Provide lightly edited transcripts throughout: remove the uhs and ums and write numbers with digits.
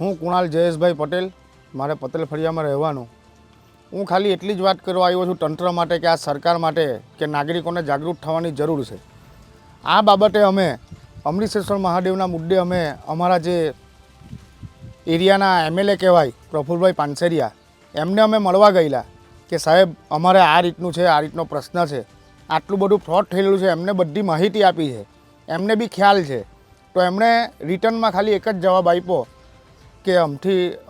હું કુણાલ જયેશભાઈ પટેલ, મારે પટેલ ફળિયામાં રહેવાનું. હું ખાલી એટલી જ વાત કરવા આવ્યો છું તંત્ર માટે કે આ સરકાર માટે કે નાગરિકોને જાગૃત થવાની જરૂર છે. આ બાબતે અમે અમૃતેશ્વર મહાદેવના મુદ્દે અમે અમારા જે એરિયાના એમએલએ કહેવાય પ્રફુલભાઈ પાનસેરિયા એમને અમે મળવા ગયેલા કે સાહેબ અમારે આ રીતનું છે, આ રીતનો પ્રશ્ન છે, આટલું બધું ફ્રોડ થયેલું છે. એમને બધી માહિતી આપી છે, એમને બી ખ્યાલ છે. તો એમણે રિટર્નમાં ખાલી એક જ જવાબ આપ્યો કે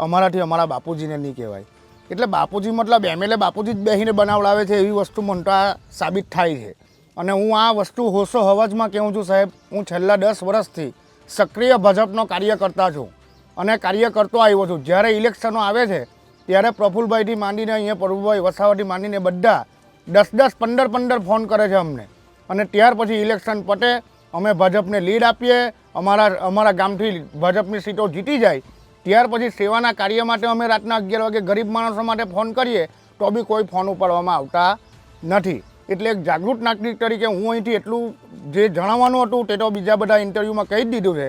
અમારાથી અમારા બાપુજીને નહીં કહેવાય. એટલે બાપુજી મતલબ એમએલએ બાપુજી જ બેસીને બનાવડાવે છે એવી વસ્તુ મને આ સાબિત થાય છે. અને હું આ વસ્તુ હોશો હવાજમાં કહું છું સાહેબ, હું છેલ્લા 10 વર્ષથી સક્રિય ભાજપનો કાર્યકર્તા છું અને કાર્ય કરતો આવ્યો છું. જ્યારે ઇલેક્શનો આવે છે ત્યારે પ્રફુલભાઈથી માંડીને અહીંયા પ્રભુભાઈ વસાવાથી માંડીને બધા 10-10, 15-15 ફોન કરે છે અમને. અને ત્યાર પછી ઇલેક્શન પતે, અમે ભાજપને લીડ આપીએ, અમારા ગામથી ભાજપની સીટો જીતી જાય. ત્યાર પછી સેવાના કાર્ય માટે અમે રાતના 11 વાગે ગરીબ માણસો માટે ફોન કરીએ તો બી કોઈ ફોન ઉપાડવામાં આવતા નથી. એટલે એક જાગૃત નાગરિક તરીકે હું અહીંથી એટલું જે જણાવવાનું હતું તે તો બીજા બધા ઇન્ટરવ્યૂમાં કહી જ દીધું છે.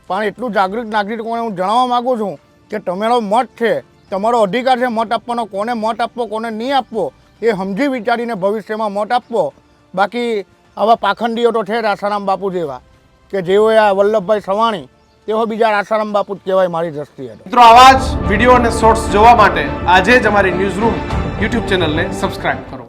પણ એટલું જાગૃત નાગરિકોને હું જણાવવા માગું છું કે તમારો મત છે, તમારો અધિકાર છે મત આપવાનો. કોને મત આપવો કોને નહીં આપવો એ સમજી વિચારીને ભવિષ્યમાં મત આપવો. બાકી આવા પાખંડીઓ તો છે આસારામ બાપુ જેવા કે જેઓએ આ વલ્લભભાઈ સવાણી તેઓ બીજા આસારામ બાપુ જ કહેવાય મારી દ્રષ્ટિએ. મિત્રો, આવા જ વિડીયો અને શોર્ટ્સ જોવા માટે આજે જ અમારી ન્યૂઝ રૂમ યુટ્યુબ ચેનલને સબસ્ક્રાઇબ કરો.